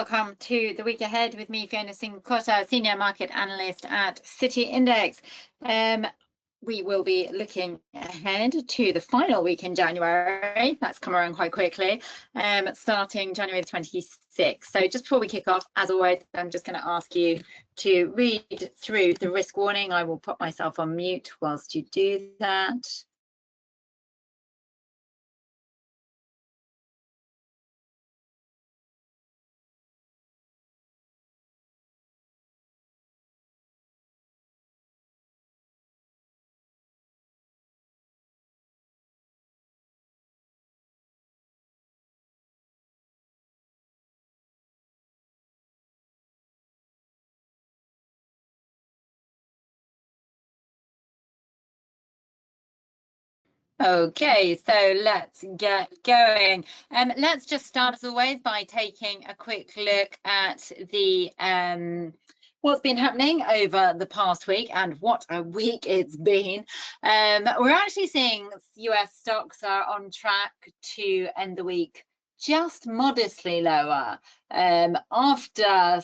Welcome to the week ahead with me, Fiona Singh-Cotter, Senior Market Analyst at City Index. We will be looking ahead to the final week in January. That's come around quite quickly, starting January the 26th. So just before we kick off, as always, I'm just going to ask you to read through the risk warning. I will put myself on mute whilst you do that. Okay, so let's get going. Let's just start as always by taking a quick look at the what's been happening over the past week, and what a week it's been. We're actually seeing US stocks are on track to end the week just modestly lower after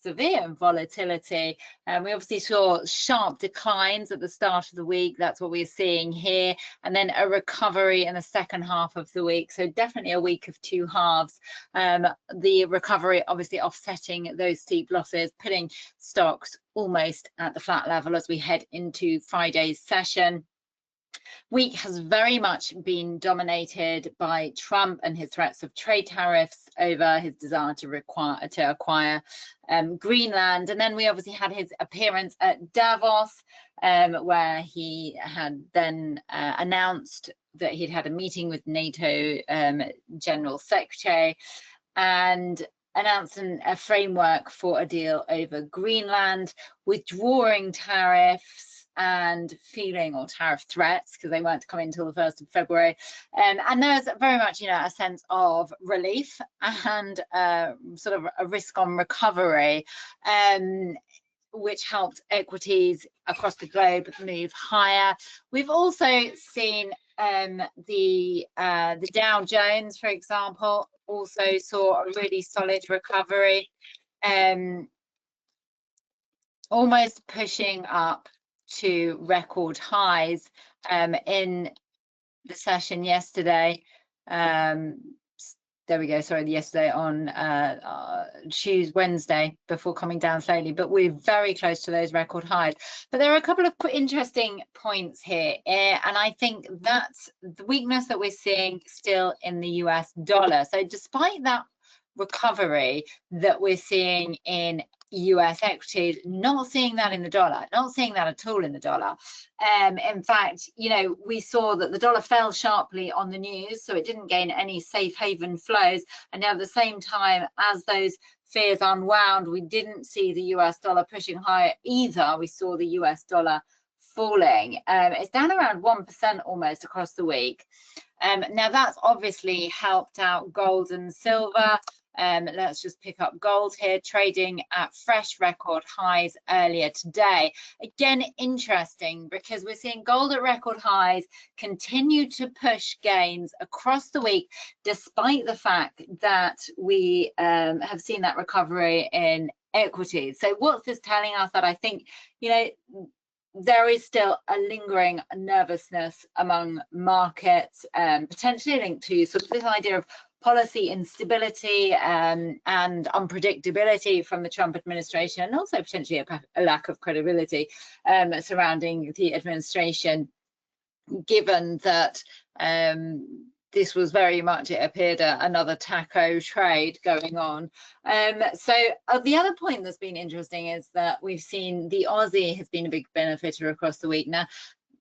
severe volatility. We obviously saw sharp declines at the start of the week. That's what we're seeing here, and then a recovery in the second half of the week. So definitely a week of two halves. The recovery obviously offsetting those steep losses, putting stocks almost at the flat level as we head into Friday's session. Week has very much been dominated by Trump and his threats of trade tariffs over his desire to acquire Greenland. And then we obviously had his appearance at Davos, where he had then announced that he'd had a meeting with NATO General Secretary and announced a framework for a deal over Greenland, withdrawing tariffs and tariff threats, because they weren't to come in until the 1st of February. And there's very much, a sense of relief and sort of a risk on recovery, which helped equities across the globe move higher. We've also seen the Dow Jones, for example, also saw a really solid recovery, almost pushing up to record highs in the session yesterday. There we go, sorry, yesterday on Wednesday, before coming down slowly, but we're very close to those record highs. But there are a couple of interesting points here, and I think that's the weakness that we're seeing still in the US dollar. So despite that recovery that we're seeing in US equities, not seeing that in the dollar, not seeing that at all in the dollar. In fact, we saw that the dollar fell sharply on the news, so it didn't gain any safe haven flows. And at the same time, as those fears unwound, we didn't see the US dollar pushing higher either. We saw the US dollar falling. It's down around 1% almost across the week. Now that's obviously helped out gold and silver. Let's just pick up gold here, trading at fresh record highs earlier today. Again, interesting, because we're seeing gold at record highs continue to push gains across the week, despite the fact that we have seen that recovery in equities. So what's this telling us? That I think, there is still a lingering nervousness among markets, potentially linked to sort of this idea of policy instability and unpredictability from the Trump administration, and also potentially a lack of credibility surrounding the administration, given that this was very much, it appeared, another taco trade going on. So the other point that's been interesting is that we've seen the Aussie has been a big benefiter across the week. Now,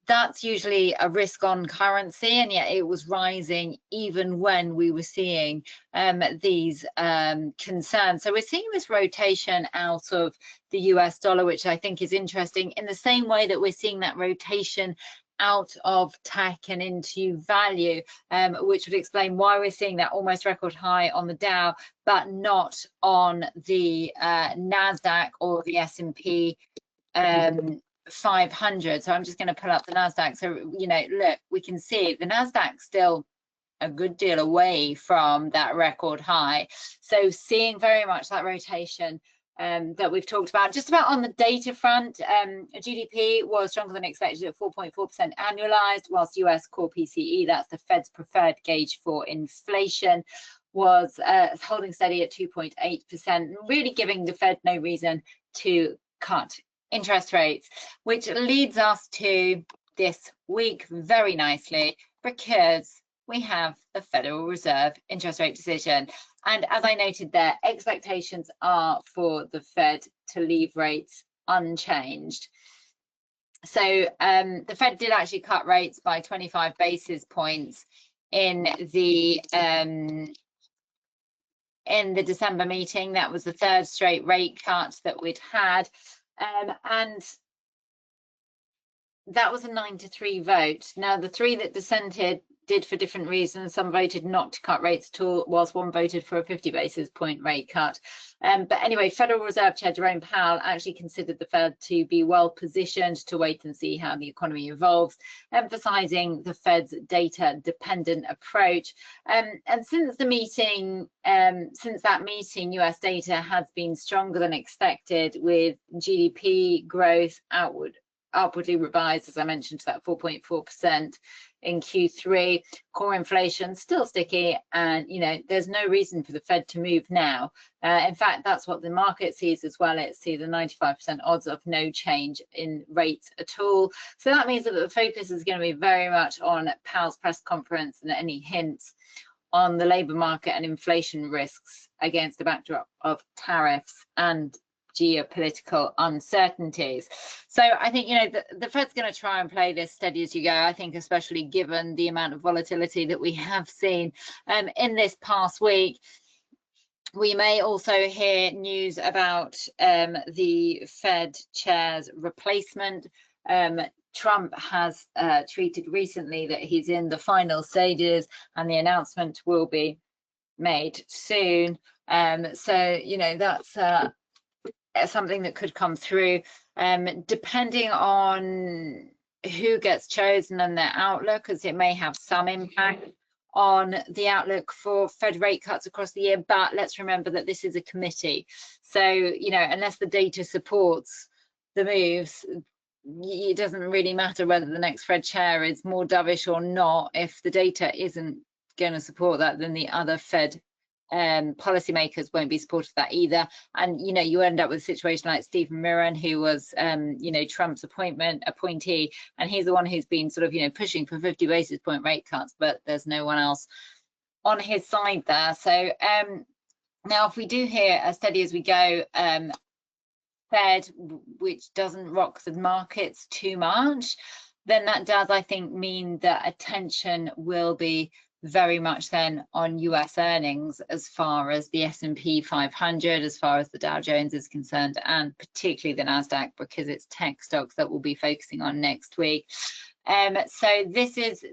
that's usually a risk on currency, and yet it was rising even when we were seeing these concerns. So we're seeing this rotation out of the US dollar, which I think is interesting, in the same way that we're seeing that rotation out of tech and into value, which would explain why we're seeing that almost record high on the Dow, but not on the NASDAQ or the S&P 500. So I'm just going to pull up the NASDAQ. So, look, we can see the NASDAQ still a good deal away from that record high. So seeing very much that rotation that we've talked about. Just about on the data front, GDP was stronger than expected at 4.4% annualized, whilst US core PCE, that's the Fed's preferred gauge for inflation, was holding steady at 2.8%, really giving the Fed no reason to cut interest rates, which leads us to this week very nicely, because we have the Federal Reserve interest rate decision. And as I noted there, expectations are for the Fed to leave rates unchanged. So the Fed did actually cut rates by 25 basis points in the December meeting. That was the third straight rate cut that we'd had. And that was a 9-3 vote. Now, the three that dissented did for different reasons. Some voted not to cut rates at all, whilst one voted for a 50 basis point rate cut. But anyway, Federal Reserve Chair Jerome Powell actually considered the Fed to be well positioned to wait and see how the economy evolves, emphasizing the Fed's data-dependent approach. And since the meeting, since that meeting, US data has been stronger than expected, with GDP growth upwardly revised, as I mentioned, to that 4.4% in Q3. Core inflation still sticky, and there's no reason for the Fed to move now. In fact, that's what the market sees as well. It sees a 95% odds of no change in rates at all. So that means that the focus is going to be very much on Powell's press conference and any hints on the labour market and inflation risks against a backdrop of tariffs and geopolitical uncertainties. So I think the Fed's going to try and play this steady as you go. I think especially given the amount of volatility that we have seen in this past week. We may also hear news about the Fed chair's replacement. Trump has tweeted recently that he's in the final stages and the announcement will be made soon. So that's something that could come through, depending on who gets chosen and their outlook, as it may have some impact on the outlook for Fed rate cuts across the year. But let's remember that this is a committee, so unless the data supports the moves, it doesn't really matter whether the next Fed chair is more dovish or not. If the data isn't going to support that, then the other Fed policymakers won't be supportive of that either. And you end up with a situation like Stephen Mirren, who was Trump's appointee, and he's the one who's been sort of pushing for 50 basis point rate cuts, but there's no one else on his side there. So now if we do hear a steady as we go Fed, which doesn't rock the markets too much, then that does, I think, mean that attention will be very much then on US earnings, as far as the S&P 500, as far as the Dow Jones is concerned, and particularly the Nasdaq, because it's tech stocks that we'll be focusing on next week. So this is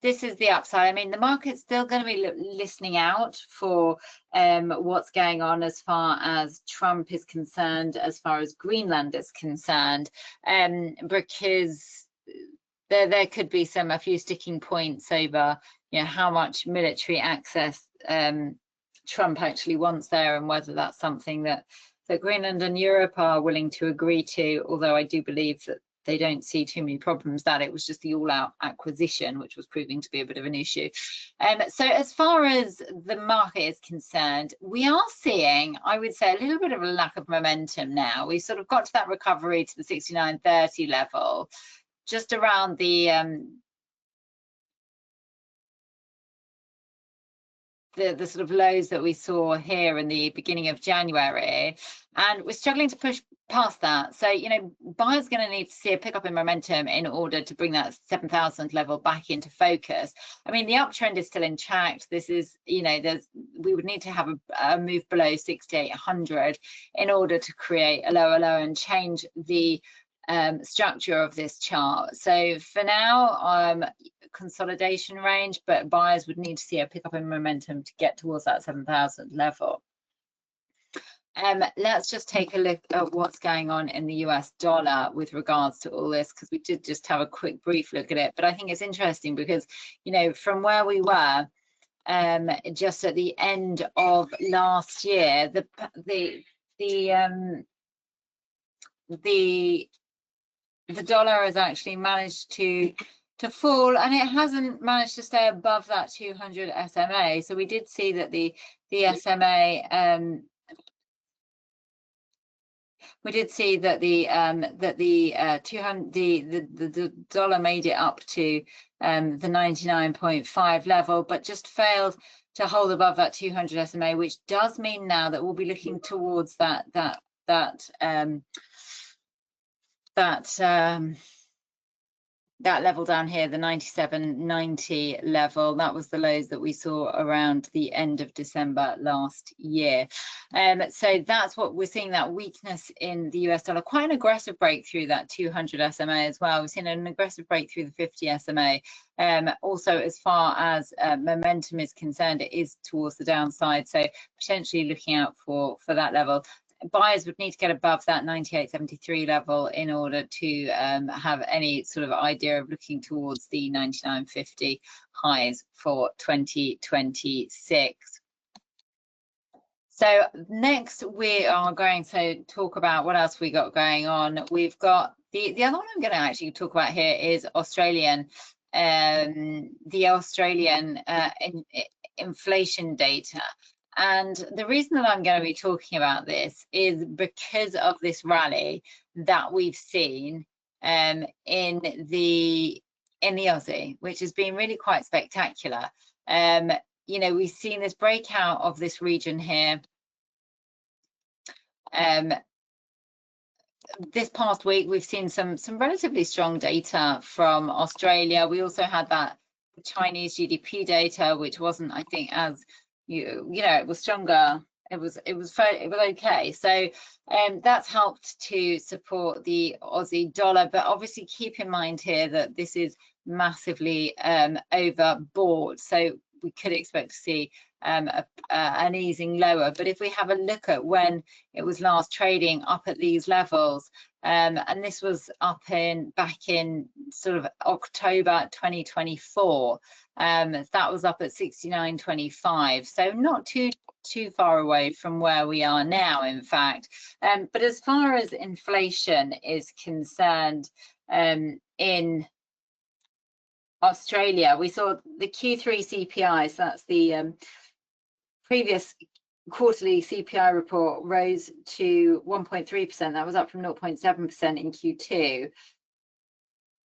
the upside. I mean, the market's still going to be listening out for what's going on as far as Trump is concerned, as far as Greenland is concerned, because there could be a few sticking points over how much military access Trump actually wants there, and whether that's something that Greenland and Europe are willing to agree to, although I do believe that they don't see too many problems that it was just the all-out acquisition, which was proving to be a bit of an issue. So as far as the market is concerned, we are seeing, I would say, a little bit of a lack of momentum now. We've sort of got to that recovery to the 69.30 level, just around the sort of lows that we saw here in the beginning of January, and we're struggling to push past that. So buyers going to need to see a pickup in momentum in order to bring that 7,000 level back into focus. I mean, the uptrend is still intact. This is we would need to have a move below 6,800 in order to create a lower low and change the structure of this chart. So for now, consolidation range, but buyers would need to see a pickup in momentum to get towards that 7,000 level. Let's just take a look at what's going on in the US dollar with regards to all this, because we did just have a quick brief look at it. But I think it's interesting because from where we were just at the end of last year. The dollar has actually managed to fall, and it hasn't managed to stay above that 200 SMA. So we did see that the SMA we did see that the dollar made it up to the 99.5 level, but just failed to hold above that 200 SMA, which does mean now that we'll be looking towards that level down here, the 97.90 level. That was the lows that we saw around the end of December last year. So that's what we're seeing, that weakness in the US dollar. Quite an aggressive breakthrough, that 200 SMA as well. We've seen an aggressive breakthrough the 50 SMA. Also, as far as momentum is concerned, it is towards the downside. So potentially looking out for that level. Buyers would need to get above that 98.73 level in order to have any sort of idea of looking towards the 99.50 highs for 2026. So next we are going to talk about what else we got going on. We've got the other one I'm going to actually talk about here is Australian, the Australian inflation data. And the reason that I'm going to be talking about this is because of this rally that we've seen in the Aussie, which has been really quite spectacular. You know, we've seen this breakout of this region here. This past week, we've seen some relatively strong data from Australia. We also had that Chinese GDP data, which wasn't, I think, as you know, it was stronger. It was okay. So that's helped to support the Aussie dollar. But obviously, keep in mind here that this is massively overbought. So we could expect to see an easing lower. But if we have a look at when it was last trading up at these levels, and this was up back in sort of October 2024, that was up at 69.25, so not too far away from where we are now, in fact. But as far as inflation is concerned, in Australia, we saw the Q3 CPI, so that's the previous quarterly CPI report, rose to 1.3%. That was up from 0.7% in Q2,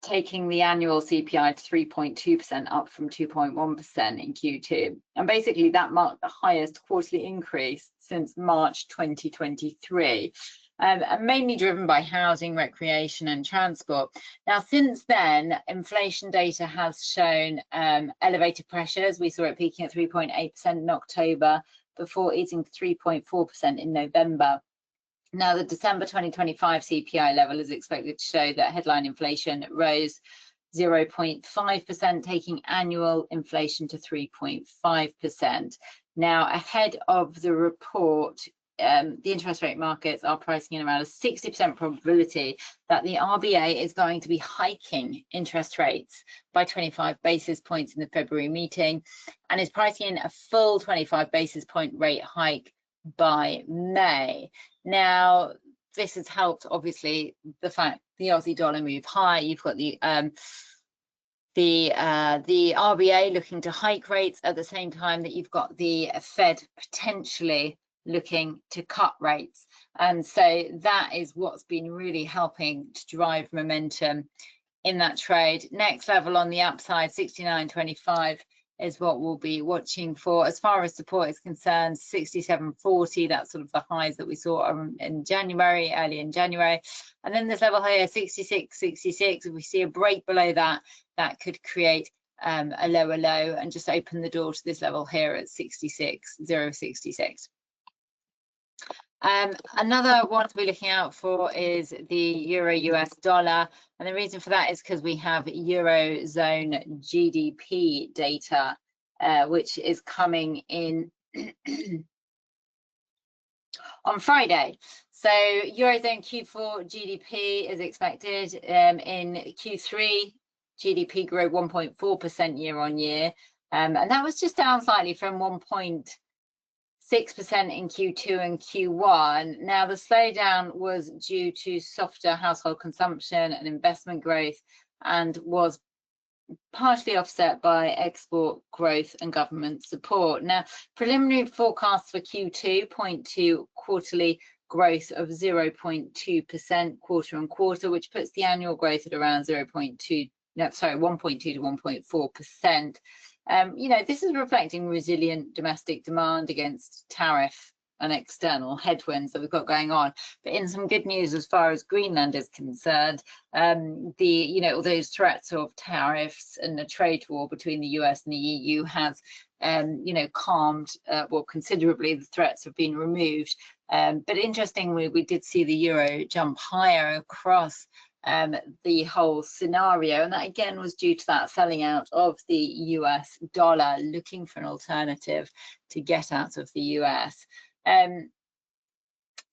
taking the annual CPI to 3.2%, up from 2.1% in Q2. And basically that marked the highest quarterly increase since March 2023. And mainly driven by housing, recreation and transport. Now, since then, inflation data has shown elevated pressures. We saw it peaking at 3.8% in October before easing to 3.4% in November. Now, the December 2025 CPI level is expected to show that headline inflation rose 0.5%, taking annual inflation to 3.5%. Now, ahead of the report, the interest rate markets are pricing in around a 60% probability that the RBA is going to be hiking interest rates by 25 basis points in the February meeting, and is pricing in a full 25 basis point rate hike by May. Now, this has helped, obviously, the fact the Aussie dollar move high. You've got the RBA looking to hike rates at the same time that you've got the Fed potentially looking to cut rates, and so that is what's been really helping to drive momentum in that trade. Next level on the upside, 69.25, is what we'll be watching for. As far as support is concerned, 67.40, that's sort of the highs that we saw in January, early in January. And then this level here, 66.66, if we see a break below that, that could create a lower low and just open the door to this level here at 66.066. Another one to be looking out for is the Euro US dollar, and the reason for that is because we have Eurozone GDP data, which is coming in on Friday. So Eurozone Q4 GDP is expected. In Q3, GDP grew 1.4% year on year. and that was just down slightly from 1.6% in Q2 and Q1. Now, the slowdown was due to softer household consumption and investment growth, and was partially offset by export growth and government support. Now, preliminary forecasts for Q2 point to quarterly growth of 0.2% quarter on quarter, which puts the annual growth at around 1.2 to 1.4%. You know, this is reflecting resilient domestic demand against tariff and external headwinds that we've got going on. But in some good news as far as Greenland is concerned, all those threats of tariffs and a trade war between the US and the EU has calmed, well, considerably. The threats have been removed. But interestingly, we did see the euro jump higher across the whole scenario, and that again was due to that selling out of the US dollar, looking for an alternative to get out of the US.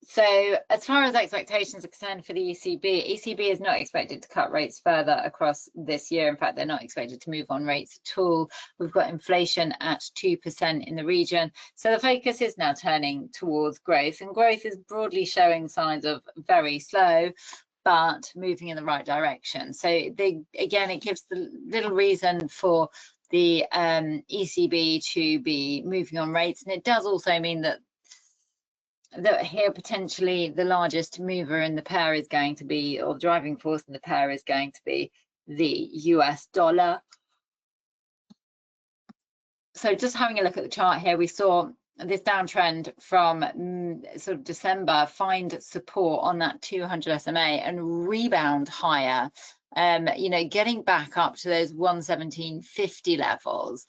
So as far as expectations are concerned for the ECB is not expected to cut rates further across this year. In fact, they're not expected to move on rates at all. We've got inflation at 2% in the region. So the focus is now turning towards growth, and growth is broadly showing signs of very slow, but moving in the right direction. So again, it gives the little reason for the ECB to be moving on rates, and it does also mean that here potentially the largest mover in the pair is going to be, or driving force in the pair is going to be, the US dollar. So just having a look at the chart here, we saw this downtrend from sort of December find support on that 200 SMA and rebound higher, getting back up to those 117.50 levels.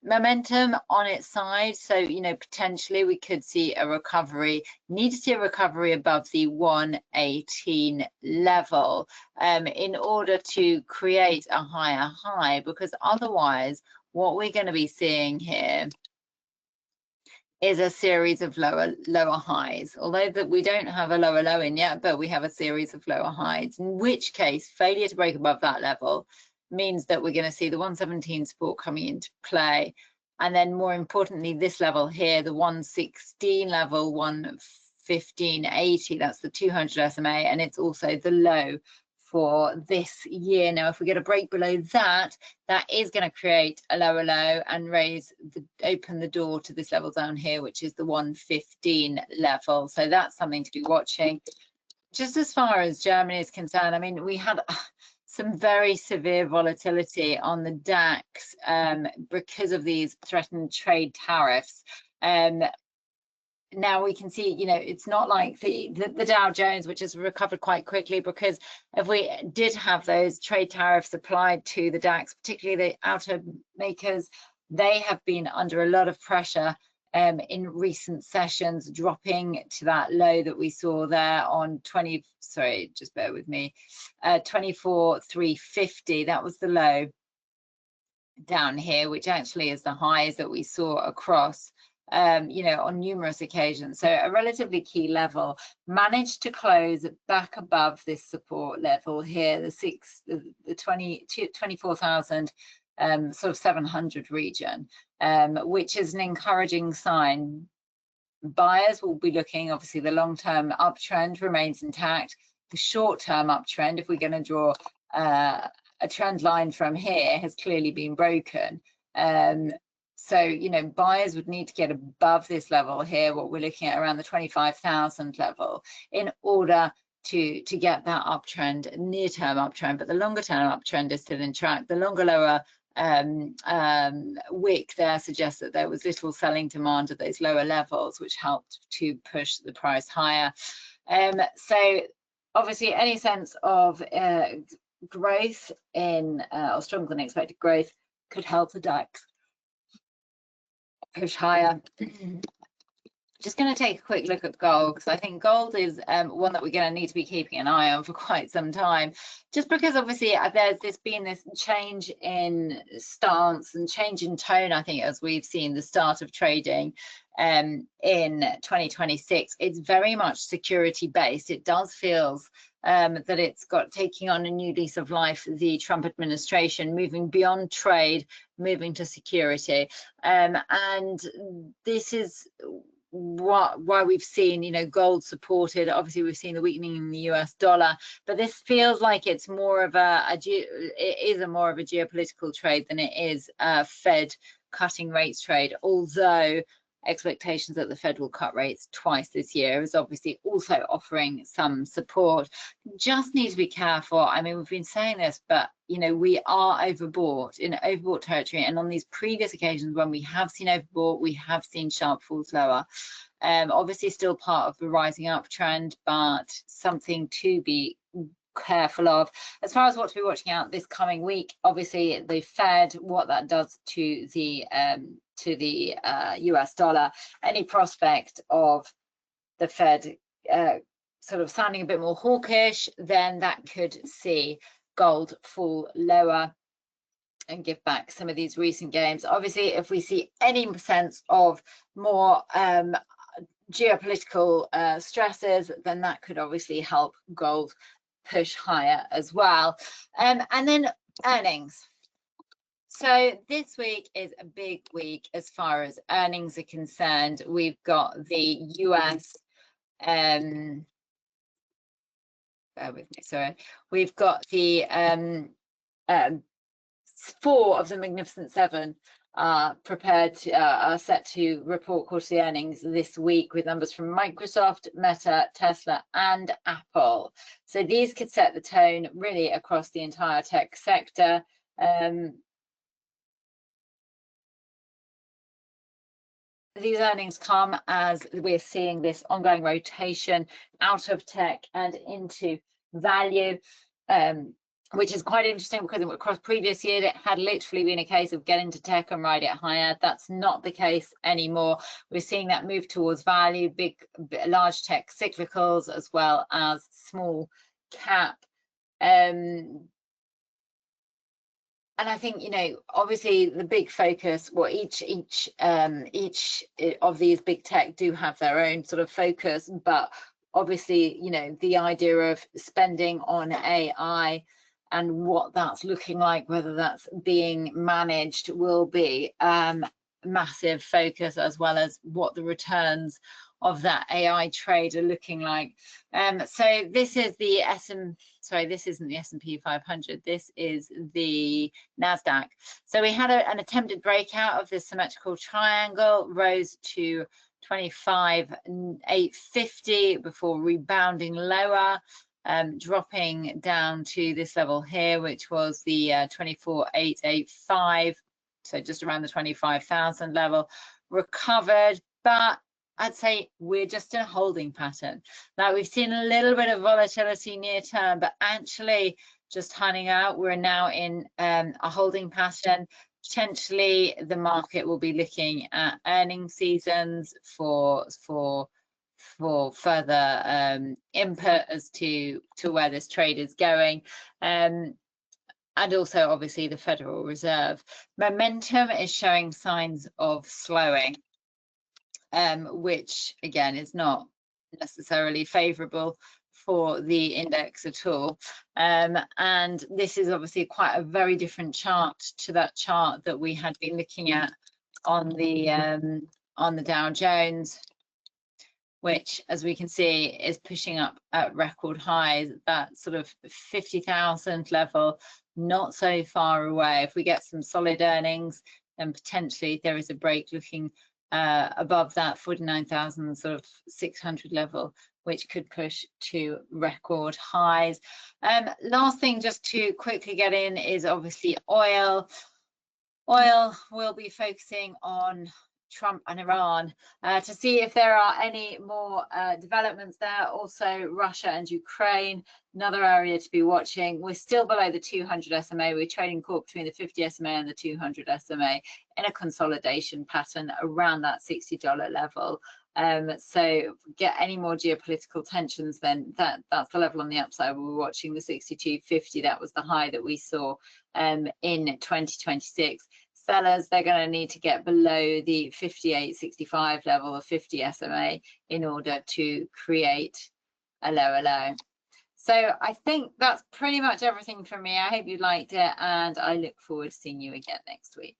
Momentum on its side, so potentially we could see a recovery, need to see a recovery above the 118 level in order to create a higher high, because otherwise what we're going to be seeing here is a series of lower highs, although that we don't have a lower low in yet, but we have a series of lower highs, in which case failure to break above that level means that we're going to see the 117 support coming into play, and then more importantly this level here, the 116 level, 115.80, that's the 200 SMA, and it's also the low for this year. Now if we get a break below that, that is going to create a lower low and open the door to this level down here, which is the 115 level. So that's something to be watching. Just as far as Germany is concerned, I mean, we had some very severe volatility on the DAX because of these threatened trade tariffs. Now we can see, it's not like the Dow Jones, which has recovered quite quickly, because if we did have those trade tariffs applied to the DAX, particularly the automakers, they have been under a lot of pressure in recent sessions, dropping to that low that we saw there on 24,350. That was the low down here, which actually is the highs that we saw across on numerous occasions. So a relatively key level, managed to close back above this support level here, the 24,000 sort of 700 region, which is an encouraging sign. Buyers will be looking, obviously the long-term uptrend remains intact. The short-term uptrend, if we're going to draw a trend line from here, has clearly been broken. So buyers would need to get above this level here, what we're looking at around the 25,000 level, in order to get that uptrend, near-term uptrend. But the longer-term uptrend is still in track. The longer lower wick there suggests that there was little selling demand at those lower levels, which helped to push the price higher. So obviously any sense of growth in or stronger than expected growth could help the DAX push higher. Just going to take a quick look at gold, because I think gold is one that we're going to need to be keeping an eye on for quite some time, just because obviously there's been this change in stance and change in tone, I think, as we've seen the start of trading in 2026. It's very much security based. It does feel that it's taking on a new lease of life, the Trump administration, moving beyond trade, moving to security. And this is why we've seen, you know, gold supported. Obviously we've seen the weakening in the US dollar, but this feels like it's more of it is more of a geopolitical trade than it is a Fed cutting rates trade, although expectations that the Fed will cut rates twice this year is obviously also offering some support. Just need to be careful. I mean, we've been saying this, but you know, we are overbought in overbought territory, and on these previous occasions when we have seen overbought, we have seen sharp falls lower. Obviously still part of the rising uptrend, but something to be careful of. As far as what to be watching out this coming week, obviously the Fed, what that does to the US dollar, any prospect of the Fed sort of sounding a bit more hawkish, then that could see gold fall lower and give back some of these recent gains. Obviously, if we see any sense of more geopolitical stresses, then that could obviously help gold push higher as well. And then earnings. So this week is a big week as far as earnings are concerned. We've got the US, bear with me, sorry. We've got the 4 of the Magnificent 7 are set to report quarterly earnings this week, with numbers from Microsoft, Meta, Tesla, and Apple. So these could set the tone really across the entire tech sector. These earnings come as we're seeing this ongoing rotation out of tech and into value, which is quite interesting, because across previous years it had literally been a case of get into tech and ride it higher. That's not the case anymore. We're seeing that move towards value, large tech cyclicals, as well as small cap. And I think, you know, obviously the big focus, well, each of these big tech do have their own sort of focus, but obviously, you know, the idea of spending on AI and what that's looking like, whether that's being managed, will be massive focus, as well as what the returns of that AI trade are looking like. So this is the this isn't the S&P 500, this is the NASDAQ. So we had an attempted breakout of this symmetrical triangle, rose to 25,850 before rebounding lower, dropping down to this level here, which was the 24,885, so just around the 25,000 level, recovered, but I'd say we're just in a holding pattern. Now we've seen a little bit of volatility near term, but actually just hanging out. We're now in a holding pattern. Potentially the market will be looking at earnings seasons for further input as to where this trade is going. And also obviously the Federal Reserve. Momentum is showing signs of slowing, which again is not necessarily favorable for the index at all. And this is obviously quite a very different chart to that chart that we had been looking at on the Dow Jones, which, as we can see, is pushing up at record highs. That sort of 50,000 level, not so far away. If we get some solid earnings, then potentially there is a break looking above that 49,000 sort of 600 level, which could push to record highs. Last thing just to quickly get in is obviously oil. Oil will be focusing on Trump and Iran to see if there are any more developments there. Also Russia and Ukraine, another area to be watching. We're still below the 200 SMA. We're trading caught between the 50 SMA and the 200 SMA in a consolidation pattern around that $60 level. So get any more geopolitical tensions, then that's the level on the upside. We were watching the 62.50. That was the high that we saw in 2026. Sellers, they're going to need to get below the 58.65 level of 50 SMA in order to create a lower low. So I think that's pretty much everything from me. I hope you liked it, and I look forward to seeing you again next week.